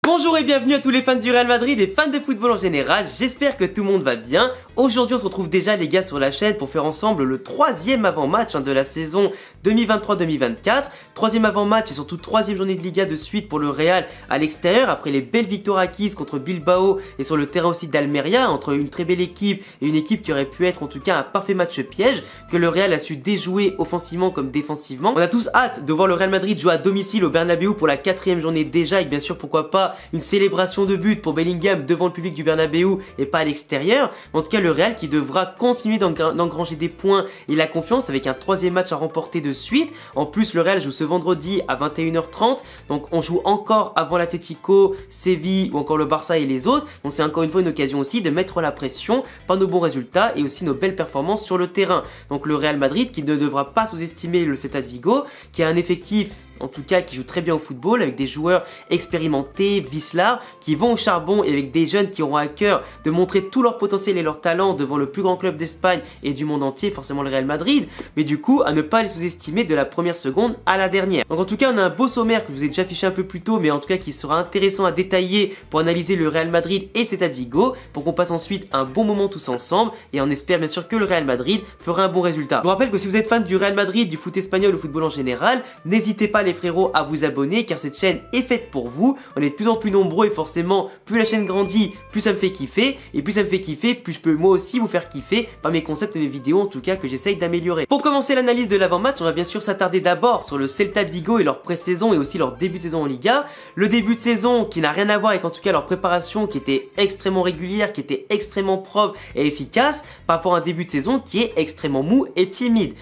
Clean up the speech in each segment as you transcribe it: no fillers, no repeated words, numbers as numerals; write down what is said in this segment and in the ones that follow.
Bonjour et bienvenue à tous les fans du Real Madrid et fans de football en général, j'espère que tout le monde va bien. Aujourd'hui on se retrouve déjà les gars sur la chaîne pour faire ensemble le troisième avant-match de la saison 2023-2024. Troisième avant-match et surtout troisième journée de Liga de suite pour le Real à l'extérieur après les belles victoires acquises contre Bilbao et sur le terrain aussi d'Almeria, entre une très belle équipe et une équipe qui aurait pu être en tout cas un parfait match piège que le Real a su déjouer offensivement comme défensivement. On a tous hâte de voir le Real Madrid jouer à domicile au Bernabéu pour la quatrième journée déjà et bien sûr pourquoi pas une célébration de but pour Bellingham devant le public du Bernabéu et pas à l'extérieur. En tout cas le Real qui devra continuer d'engranger des points et la confiance avec un troisième match à remporter de suite. En plus le Real joue ce vendredi à 21h30, donc on joue encore avant l'Atlético, Séville ou encore le Barça et les autres. Donc c'est encore une fois une occasion aussi de mettre la pression par nos bons résultats et aussi nos belles performances sur le terrain. Donc le Real Madrid qui ne devra pas sous-estimer le Celta de Vigo, qui a un effectif en tout cas qui joue très bien au football avec des joueurs expérimentés, vicelards, qui vont au charbon et avec des jeunes qui auront à cœur de montrer tout leur potentiel et leur talent devant le plus grand club d'Espagne et du monde entier, forcément le Real Madrid, mais du coup à ne pas les sous-estimer de la première seconde à la dernière. Donc en tout cas on a un beau sommaire que je vous ai déjà affiché un peu plus tôt, mais en tout cas qui sera intéressant à détailler pour analyser le Real Madrid et Celta de Vigo, pour qu'on passe ensuite un bon moment tous ensemble et on espère bien sûr que le Real Madrid fera un bon résultat. Je vous rappelle que si vous êtes fan du Real Madrid, du foot espagnol ou football en général, n'hésitez pas les frérots à vous abonner car cette chaîne est faite pour vous. On est de plus en plus nombreux et forcément plus la chaîne grandit, plus ça me fait kiffer, et plus ça me fait kiffer, plus je peux moi aussi vous faire kiffer par mes concepts et mes vidéos en tout cas que j'essaye d'améliorer. Pour commencer l'analyse de l'avant-match, on va bien sûr s'attarder d'abord sur le Celta de Vigo et leur pré-saison et aussi leur début de saison en Liga. Le début de saison qui n'a rien à voir avec en tout cas leur préparation qui était extrêmement régulière, qui était extrêmement propre et efficace par rapport à un début de saison qui est extrêmement mou et timide.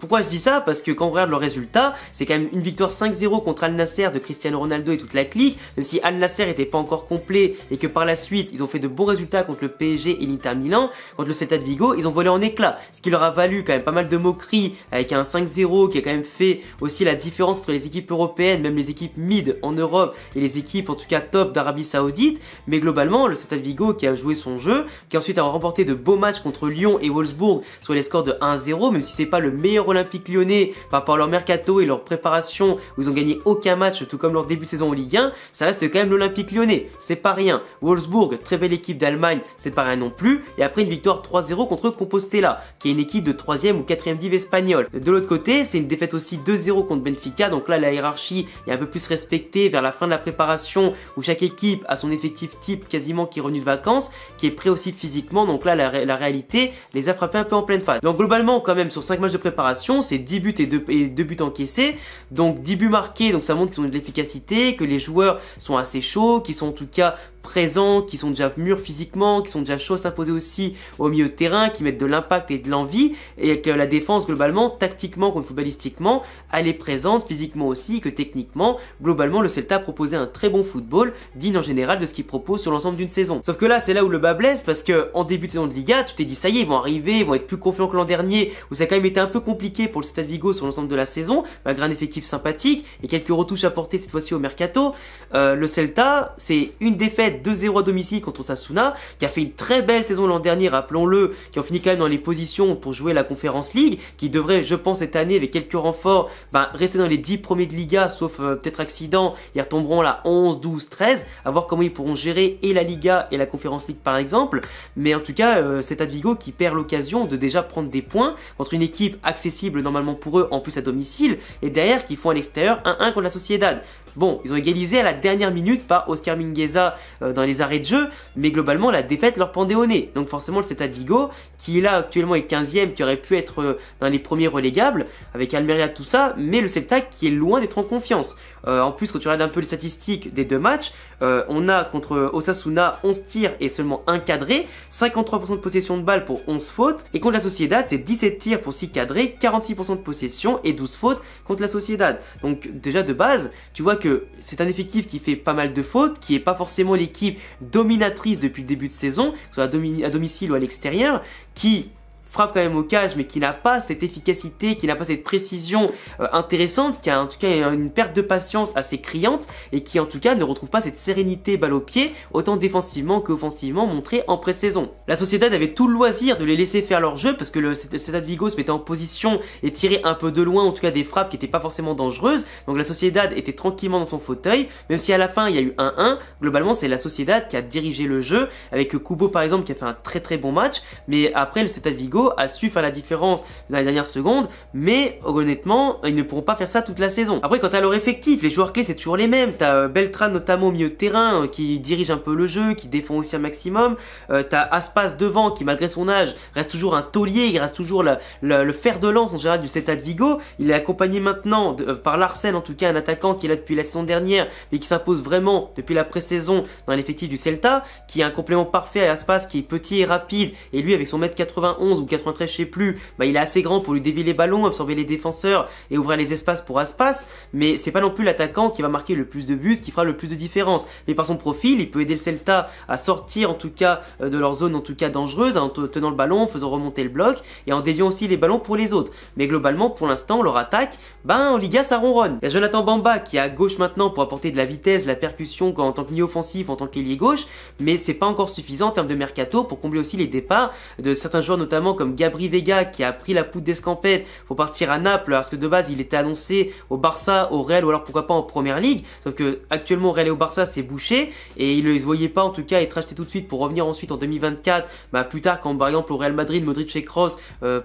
Pourquoi je dis ça? Parce que quand on regarde le résultat, c'est quand même une victoire 5-0 contre Al Nasser de Cristiano Ronaldo et toute la clique, même si Al Nasser n'était pas encore complet et que par la suite ils ont fait de bons résultats contre le PSG et l'Inter Milan. Contre le Celta de Vigo ils ont volé en éclats, ce qui leur a valu quand même pas mal de moqueries avec un 5-0 qui a quand même fait aussi la différence entre les équipes européennes, même les équipes mid en Europe et les équipes en tout cas top d'Arabie Saoudite. Mais globalement le Celta de Vigo qui a joué son jeu, qui ensuite a remporté de beaux matchs contre Lyon et Wolfsburg sur les scores de 1-0, même si c'est pas le meilleur Olympique Lyonnais par rapport à leur mercato et leur préparation où ils ont gagné aucun match tout comme leur début de saison en Ligue 1, ça reste quand même l'Olympique Lyonnais, c'est pas rien. Wolfsburg, très belle équipe d'Allemagne, c'est pas rien non plus, et après une victoire 3-0 contre Compostela, qui est une équipe de 3e ou 4e div espagnole. De l'autre côté, c'est une défaite aussi 2-0 contre Benfica, donc là la hiérarchie est un peu plus respectée vers la fin de la préparation, où chaque équipe a son effectif type quasiment qui est revenu de vacances, qui est prêt aussi physiquement, donc là la réalité les a frappés un peu en pleine face. Donc globalement quand même sur 5 matchs de préparation, c'est 10 buts et 2 buts encaissés, donc 10 buts marqués, donc ça montre qu'ils ont de l'efficacité, que les joueurs sont assez chauds, qui sont en tout cas présents, qui sont déjà mûrs physiquement, qui sont déjà chauds à s'imposer aussi au milieu de terrain, qui mettent de l'impact et de l'envie, et que la défense globalement, tactiquement comme footballistiquement, elle est présente physiquement aussi, que techniquement, globalement le Celta a proposé un très bon football, digne en général de ce qu'il propose sur l'ensemble d'une saison. Sauf que là c'est là où le bas blesse, parce que en début de saison de Liga, tu t'es dit ça y est, ils vont arriver, ils vont être plus confiants que l'an dernier, où ça a quand même été un peu compliqué pour le Celta de Vigo sur l'ensemble de la saison, malgré un effectif sympathique et quelques retouches apportées cette fois-ci au mercato. Le Celta, c'est une défaite 2-0 à domicile contre Osasuna, qui a fait une très belle saison l'an dernier, rappelons-le, qui ont fini quand même dans les positions pour jouer la Conference League, qui devrait, je pense, cette année, avec quelques renforts, rester dans les 10 premiers de Liga, sauf peut-être accident, ils retomberont là 11, 12, 13, à voir comment ils pourront gérer et la Liga et la Conference League par exemple. Mais en tout cas, c'est Vigo qui perd l'occasion de déjà prendre des points contre une équipe accessible normalement pour eux, en plus à domicile, et derrière qui font à l'extérieur 1-1 contre la Sociedad. Bon, ils ont égalisé à la dernière minute par Oscar Mingueza dans les arrêts de jeu, mais globalement la défaite leur pendait au nez. Donc forcément le Celta de Vigo, qui là actuellement est 15e, qui aurait pu être dans les premiers relégables, avec Almeria tout ça, mais le Celta qui est loin d'être en confiance. En plus quand tu regardes un peu les statistiques des deux matchs, on a contre Osasuna 11 tirs et seulement 1 cadré, 53% de possession de balle pour 11 fautes, et contre la Sociedad c'est 17 tirs pour 6 cadrés, 46% de possession et 12 fautes contre la Sociedad. Donc déjà de base, tu vois que c'est un effectif qui fait pas mal de fautes, qui est pas forcément l'équipe dominatrice depuis le début de saison, soit à domicile ou à l'extérieur, qui frappe quand même au cage, mais qui n'a pas cette efficacité, qui n'a pas cette précision intéressante, qui a en tout cas une perte de patience assez criante et qui en tout cas ne retrouve pas cette sérénité balle au pied, autant défensivement qu'offensivement montrée en pré-saison. La Sociedad avait tout le loisir de les laisser faire leur jeu parce que le Celta de Vigo se mettait en position et tirait un peu de loin, en tout cas des frappes qui n'étaient pas forcément dangereuses. Donc la Sociedad était tranquillement dans son fauteuil, même si à la fin il y a eu 1-1. Globalement, c'est la Sociedad qui a dirigé le jeu avec Kubo par exemple qui a fait un très bon match, mais après le Celta de Vigo a su faire la différence dans les dernières secondes, mais honnêtement, ils ne pourront pas faire ça toute la saison. Après, quant à leur effectif, les joueurs clés c'est toujours les mêmes. T'as Beltran notamment au milieu de terrain qui dirige un peu le jeu, qui défend aussi un maximum. T'as Aspas devant qui malgré son âge reste toujours un taulier, il reste toujours le fer de lance en général du Celta de Vigo. Il est accompagné maintenant par Larsen, en tout cas un attaquant qui est là depuis la saison dernière mais qui s'impose vraiment depuis la pré-saison dans l'effectif du Celta, qui est un complément parfait à Aspas, qui est petit et rapide, et lui avec son mètre 91 ou 93 je sais plus, bah, il est assez grand pour lui dévier les ballons, absorber les défenseurs et ouvrir les espaces pour Aspas, mais c'est pas non plus l'attaquant qui va marquer le plus de buts, qui fera le plus de différence, mais par son profil il peut aider le Celta à sortir en tout cas de leur zone en tout cas dangereuse, en tenant le ballon, en faisant remonter le bloc et en déviant aussi les ballons pour les autres. Mais globalement pour l'instant leur attaque, ben en Liga ça ronronne. Il y a Jonathan Bamba qui est à gauche maintenant pour apporter de la vitesse, la percussion en tant que milieu offensif, en tant qu'ailier gauche, mais c'est pas encore suffisant en termes de mercato pour combler aussi les départs de certains joueurs notamment comme Gabri Vega qui a pris la poudre d'escampette pour partir à Naples parce que de base il était annoncé au Barça, au Real ou alors pourquoi pas en Première Ligue, sauf que actuellement au Real et au Barça c'est bouché et ils ne se voyaient pas en tout cas être achetés tout de suite pour revenir ensuite en 2024, bah, plus tard quand par exemple au Real Madrid, Modric et Kroos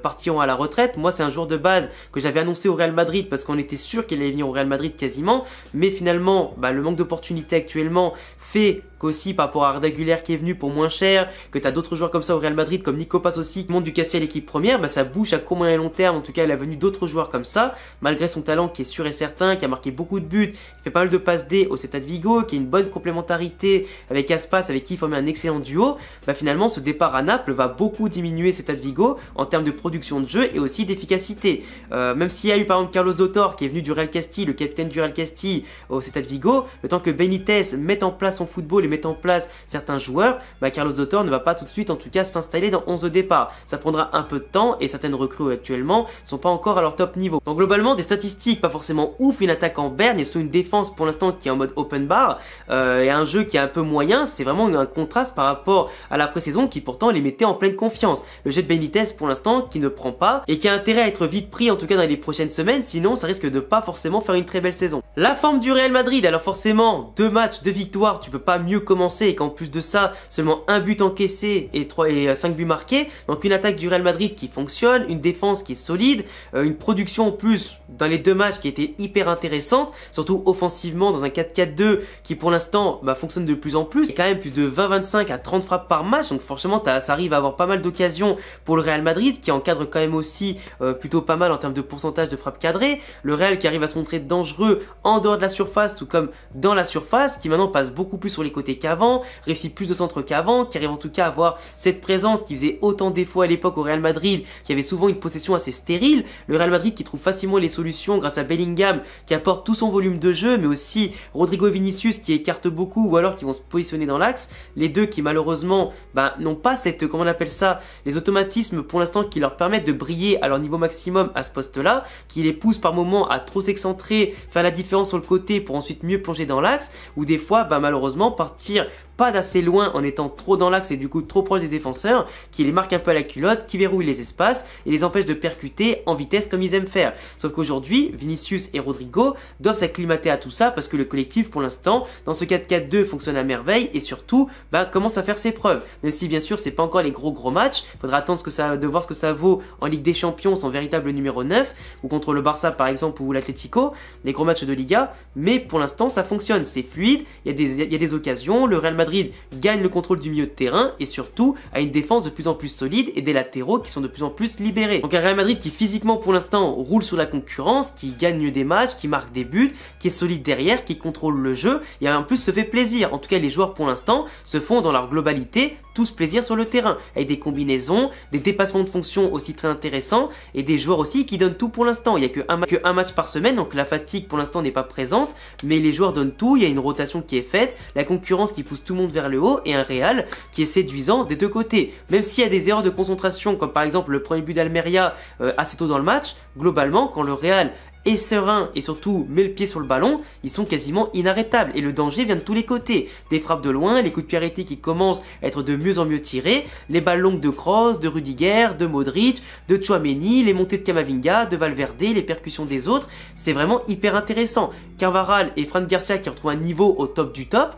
partiront à la retraite. Moi c'est un joueur de base que j'avais annoncé au Real Madrid parce qu'on était sûr qu'il allait venir au Real Madrid quasiment, mais finalement bah, le manque d'opportunités actuellement fait qu'aussi par rapport à Arda Güler qui est venu pour moins cher, que tu as d'autres joueurs comme ça au Real Madrid comme Nico Paz aussi qui monte du cassier à l'équipe première, bah, ça bouge à court moyen et long terme, en tout cas la venue d'autres joueurs comme ça, malgré son talent qui est sûr et certain, qui a marqué beaucoup de buts, il fait pas mal de passes D au Celta de Vigo, qui a une bonne complémentarité avec Aspas avec qui il formait un excellent duo, bah finalement ce départ à Naples va beaucoup diminuer Celta de Vigo en termes de production de jeu et aussi d'efficacité. Même s'il y a eu par exemple Carlos Dotor qui est venu du Real Castille, le capitaine du Real Castille au Celta de Vigo, le temps que Benitez mette en place son football et mette en place certains joueurs, bah Carlos Dotor ne va pas tout de suite en tout cas s'installer dans 11 de départ. Ça prendra un peu de temps et certaines recrues actuellement ne sont pas encore à leur top niveau. Donc globalement des statistiques pas forcément ouf, une attaque en berne et surtout une défense pour l'instant qui est en mode open bar et un jeu qui est un peu moyen, c'est vraiment un contraste par rapport à la pré-saison qui pourtant les mettait en pleine confiance. Le jeu de Benitez pour l'instant qui ne prend pas et qui a intérêt à être vite pris en tout cas dans les prochaines semaines, sinon ça risque de pas forcément faire une très belle saison. La forme du Real Madrid, alors forcément 2 matchs, 2 victoires, tu peux pas mieux commencer et qu'en plus de ça seulement un but encaissé et 5 buts marqués, donc une attaque du Real Madrid qui fonctionne, une défense qui est solide, une production en plus dans les 2 matchs qui était hyper intéressante, surtout offensivement dans un 4-4-2 qui pour l'instant bah, fonctionne de plus en plus, et quand même plus de 20-25 à 30 frappes par match, donc forcément ça arrive à avoir pas mal d'occasions pour le Real Madrid qui encadre quand même aussi plutôt pas mal en termes de pourcentage de frappes cadrées, le Real qui arrive à se montrer dangereux en dehors de la surface tout comme dans la surface, qui maintenant passe beaucoup plus sur les côtés qu'avant, réussit plus de centres qu'avant, qui arrive en tout cas à avoir cette présence qui faisait autant défaut à l'époque au Real Madrid, qui avait souvent une possession assez stérile, le Real Madrid qui trouve facilement les solutions grâce à Bellingham qui apporte tout son volume de jeu, mais aussi Rodrigo Vinicius qui écarte beaucoup ou alors qui vont se positionner dans l'axe, les deux qui malheureusement bah, n'ont pas cette, comment on appelle ça, les automatismes pour l'instant qui leur permettent de briller à leur niveau maximum à ce poste-là, qui les poussent par moments à trop s'excentrer, faire la différence sur le côté pour ensuite mieux plonger dans l'axe, ou des fois bah, malheureusement partir pas d'assez loin en étant trop dans l'axe et du coup trop proche des défenseurs, qui les marquent un peu à la culotte, qui verrouillent les espaces et les empêchent de percuter en vitesse comme ils aiment faire. Sauf qu'aujourd'hui, Vinicius et Rodrigo doivent s'acclimater à tout ça parce que le collectif pour l'instant, dans ce 4-4-2 fonctionne à merveille et surtout bah, commence à faire ses preuves. Même si bien sûr c'est pas encore les gros matchs, faudra attendre de voir ce que ça vaut en Ligue des Champions, son véritable numéro 9, ou contre le Barça par exemple ou l'Atlético, les gros matchs de Liga, mais pour l'instant ça fonctionne, c'est fluide, il y a des occasions, le Real Madrid gagne le contrôle du milieu de terrain et surtout a une défense de plus en plus solide et des latéraux qui sont de plus en plus libérés. Donc un Real Madrid qui physiquement pour l'instant roule sur la concurrence, qui gagne des matchs, qui marque des buts, qui est solide derrière, qui contrôle le jeu et en plus se fait plaisir. En tout cas les joueurs pour l'instant se font dans leur globalité tous plaisir sur le terrain, avec des combinaisons, des dépassements de fonction aussi très intéressants et des joueurs aussi qui donnent tout pour l'instant. Il n'y a que un match par semaine, donc la fatigue pour l'instant n'est pas présente, mais les joueurs donnent tout, il y a une rotation qui est faite, la concurrence qui pousse tout le monde vers le haut et un Real qui est séduisant des deux côtés. Même s'il y a des erreurs de concentration, comme par exemple le premier but d'Almeria assez tôt dans le match, globalement quand le Real est serein et surtout met le pied sur le ballon, ils sont quasiment inarrêtables et le danger vient de tous les côtés. Des frappes de loin, les coups de pied arrêtés qui commencent à être de mieux en mieux tirés, les balles longues de Kroos, de Rudiger, de Modric, de Tchouaméni, les montées de Camavinga, de Valverde, les percussions des autres, c'est vraiment hyper intéressant. Carvajal et Fran Garcia qui retrouvent un niveau au top du top,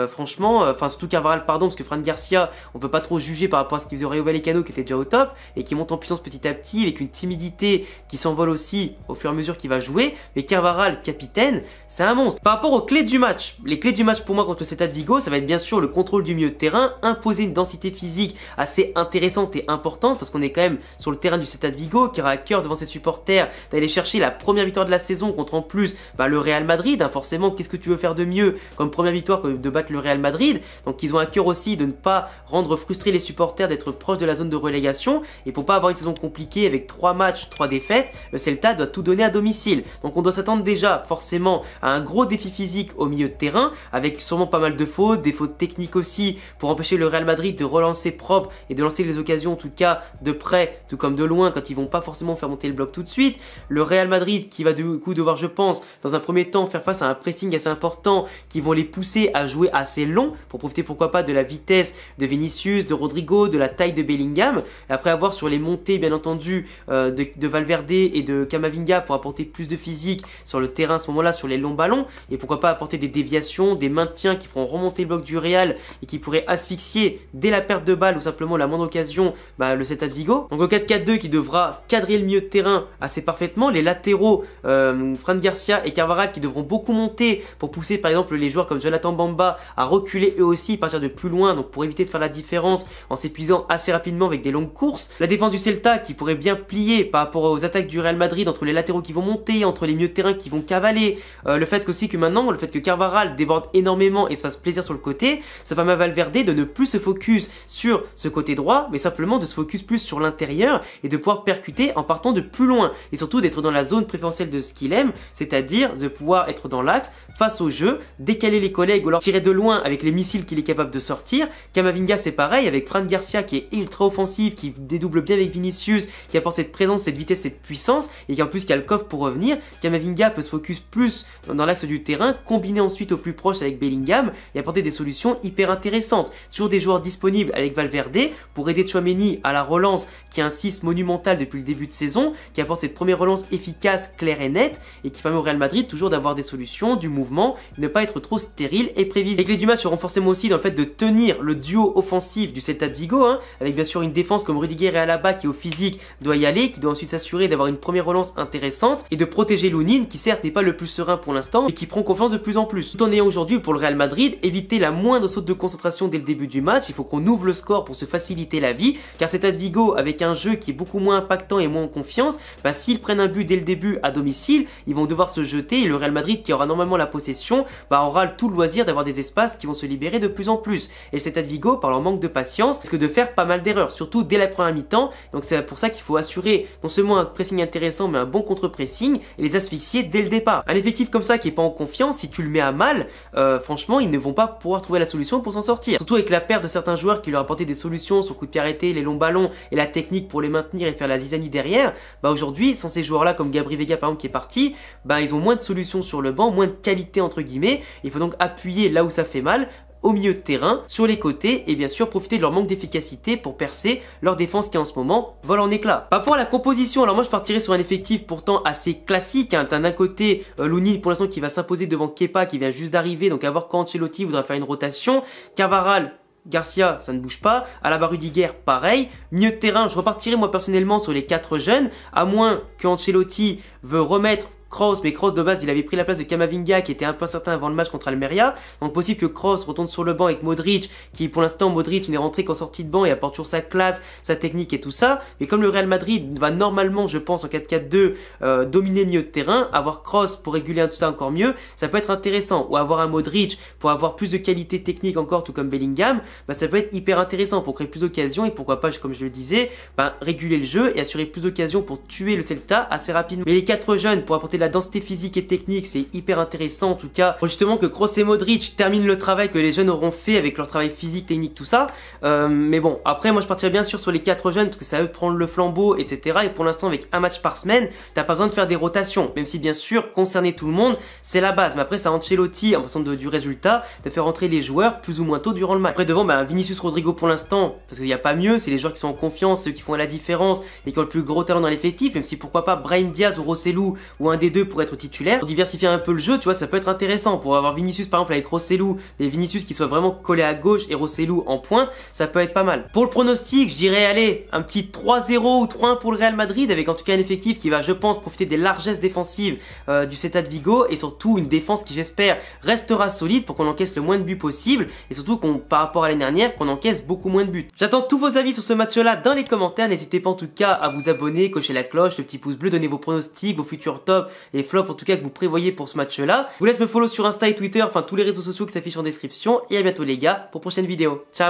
franchement, surtout Carvajal pardon, parce que Fran Garcia, on peut pas trop juger par rapport à ce qu'il faisait au Rayo Vallecano qui était déjà au top et qui monte en puissance petit à petit avec une timidité qui s'envole aussi au fur et à mesure qu'il va jouer, mais Carvajal, capitaine, c'est un monstre. Par rapport aux clés du match, les clés du match pour moi contre le Celta de Vigo, ça va être bien sûr le contrôle du milieu de terrain, imposer une densité physique assez intéressante et importante, parce qu'on est quand même sur le terrain du Celta de Vigo, qui aura à cœur devant ses supporters d'aller chercher la première victoire de la saison contre en plus le Real Madrid, forcément qu'est-ce que tu veux faire de mieux comme première victoire que de battre le Real Madrid, donc ils ont à cœur aussi de ne pas rendre frustrés les supporters, d'être proche de la zone de relégation, et pour pas avoir une saison compliquée avec 3 matchs, 3 défaites, le Celta doit tout donner à domicile. Donc on doit s'attendre déjà forcément à un gros défi physique au milieu de terrain, avec sûrement pas mal de fautes, des fautes techniques aussi, pour empêcher le Real Madrid de relancer propre et de lancer les occasions en tout cas de près, tout comme de loin, quand ils vont pas forcément faire monter le bloc tout de suite. Le Real Madrid qui va du coup devoir, je pense, dans un premier temps faire face à un pressing assez important, qui vont les pousser à jouer assez long, pour profiter pourquoi pas de la vitesse de Vinicius, de Rodrigo, de la taille de Bellingham, et après avoir sur les montées bien entendu de Valverde et de Camavinga pour apporter plus de physique sur le terrain à ce moment-là, sur les longs ballons, et pourquoi pas apporter des déviations, des maintiens qui feront remonter le bloc du Real et qui pourraient asphyxier dès la perte de balle ou simplement la moindre occasion le Celta de Vigo. Donc au 4-4-2 qui devra cadrer le milieu de terrain assez parfaitement, les latéraux Fran Garcia et Carvajal qui devront beaucoup monter pour pousser par exemple les joueurs comme Jonathan Bamba à reculer eux aussi, partir de plus loin, donc pour éviter de faire la différence en s'épuisant assez rapidement avec des longues courses. La défense du Celta qui pourrait bien plier par rapport aux attaques du Real Madrid, entre les latéraux qui vont monter, entre les milieux de terrain qui vont cavaler, le fait aussi que maintenant, le fait que Carvajal déborde énormément et se fasse plaisir sur le côté, ça permet à Valverde de ne plus se focus sur ce côté droit, mais simplement de se focus plus sur l'intérieur et de pouvoir percuter en partant de plus loin, et surtout d'être dans la zone préférentielle de ce qu'il aime, c'est-à-dire de pouvoir être dans l'axe, face au jeu, décaler les collègues ou alors tirer de loin avec les missiles qu'il est capable de sortir. Camavinga c'est pareil, avec Fran Garcia qui est ultra offensif, qui dédouble bien avec Vinicius, qui apporte cette présence, cette vitesse, cette puissance, et qui en plus qui a le coffre pour revenir. Camavinga peut se focus plus dans l'axe du terrain, combiner ensuite au plus proche avec Bellingham et apporter des solutions hyper intéressantes. Toujours des joueurs disponibles avec Valverde pour aider Tchouaméni à la relance, qui est un 6 monumental depuis le début de saison, qui apporte cette première relance efficace, claire et nette, et qui permet au Real Madrid toujours d'avoir des solutions, du mouvement, ne pas être trop stérile et prévisible. Les clés du match seront forcément aussi dans le fait de tenir le duo offensif du Celta de Vigo, avec bien sûr une défense comme Rudiger et Alaba qui au physique doit y aller, qui doit ensuite s'assurer d'avoir une première relance intéressante et de protéger Lunin qui certes n'est pas le plus serein pour l'instant mais qui prend confiance de plus en plus. Tout en ayant aujourd'hui pour le Real Madrid éviter la moindre saute de concentration dès le début du match, il faut qu'on ouvre le score pour se faciliter la vie, car Celta de Vigo avec un jeu qui est beaucoup moins impactant et moins en confiance, s'ils prennent un but dès le début à domicile, ils vont devoir se jeter et le Real Madrid qui aura normalement la possession aura tout le loisir d'avoir des espaces qui vont se libérer de plus en plus. Et le Celta de Vigo, par leur manque de patience, risque de faire pas mal d'erreurs, surtout dès la première mi-temps. Donc c'est pour ça qu'il faut assurer non seulement un pressing intéressant mais un bon contre-pressing et les asphyxier dès le départ. Un effectif comme ça qui est pas en confiance, si tu le mets à mal, franchement ils ne vont pas pouvoir trouver la solution pour s'en sortir. Surtout avec la perte de certains joueurs qui leur apportaient des solutions sur coup de pied arrêté, les longs ballons et la technique pour les maintenir et faire la zizanie derrière. Aujourd'hui, sans ces joueurs là comme Gabri Vega par exemple qui est parti, ils ont moins de solutions sur le banc, moins de qualité entre guillemets. Il faut donc appuyer là où ça fait mal, au milieu de terrain, sur les côtés et bien sûr profiter de leur manque d'efficacité pour percer leur défense qui en ce moment vole en éclats. Par rapport à la composition, alors moi je partirais sur un effectif pourtant assez classique. T'as d'un côté Lunin pour l'instant qui va s'imposer devant Kepa qui vient juste d'arriver, donc à voir quand Ancelotti voudra faire une rotation. Carvajal, Garcia, ça ne bouge pas. Alaba, Rudiger, pareil. Milieu de terrain, je repartirais moi personnellement sur les 4 jeunes, à moins que Ancelotti veut remettre Kroos, mais Kroos de base il avait pris la place de Camavinga qui était un peu incertain avant le match contre Almeria, donc possible que Kroos retourne sur le banc avec Modric, qui pour l'instant Modric n'est rentré qu'en sortie de banc et apporte toujours sa classe, sa technique et tout ça, mais comme le Real Madrid va normalement je pense en 4-4-2 dominer le milieu de terrain, avoir Kroos pour réguler tout ça encore mieux, ça peut être intéressant, ou avoir un Modric pour avoir plus de qualité technique encore tout comme Bellingham, bah, ça peut être hyper intéressant pour créer plus d'occasions et pourquoi pas comme je le disais, bah, réguler le jeu et assurer plus d'occasions pour tuer le Celta assez rapidement. Mais les 4 jeunes pour apporter de la densité physique et technique, c'est hyper intéressant en tout cas, pour justement que Kroos et Modric terminent le travail que les jeunes auront fait avec leur travail physique, technique, tout ça. Mais bon, après moi je partirais bien sûr sur les 4 jeunes parce que ça va prendre le flambeau, etc. Et pour l'instant avec un match par semaine, t'as pas besoin de faire des rotations, même si bien sûr concerner tout le monde c'est la base. Mais après c'est à Ancelotti en fonction du résultat de faire entrer les joueurs plus ou moins tôt durant le match. Après devant bah, Vinicius Rodrigo pour l'instant, parce qu'il n'y a pas mieux, c'est les joueurs qui sont en confiance, ceux qui font la différence et qui ont le plus gros talent dans l'effectif, même si pourquoi pas Brahim Diaz ou Rossellou ou un des deux pour être titulaire, pour diversifier un peu le jeu, tu vois, ça peut être intéressant pour avoir Vinicius par exemple avec Rossellou, et Vinicius qui soit vraiment collé à gauche et Rossellou en pointe, ça peut être pas mal. Pour le pronostic, je dirais allez, un petit 3-0 ou 3-1 pour le Real Madrid, avec en tout cas un effectif qui va je pense profiter des largesses défensives du Celta de Vigo, et surtout une défense qui j'espère restera solide pour qu'on encaisse le moins de buts possible, et surtout qu'on par rapport à l'année dernière, qu'on encaisse beaucoup moins de buts. J'attends tous vos avis sur ce match là dans les commentaires, n'hésitez pas en tout cas à vous abonner, cocher la cloche, le petit pouce bleu, donner vos pronostics, vos futurs tops et flops en tout cas que vous prévoyez pour ce match là. Je vous laisse me follow sur Insta et Twitter, enfin tous les réseaux sociaux qui s'affichent en description, et à bientôt les gars pour prochaine vidéo. Ciao.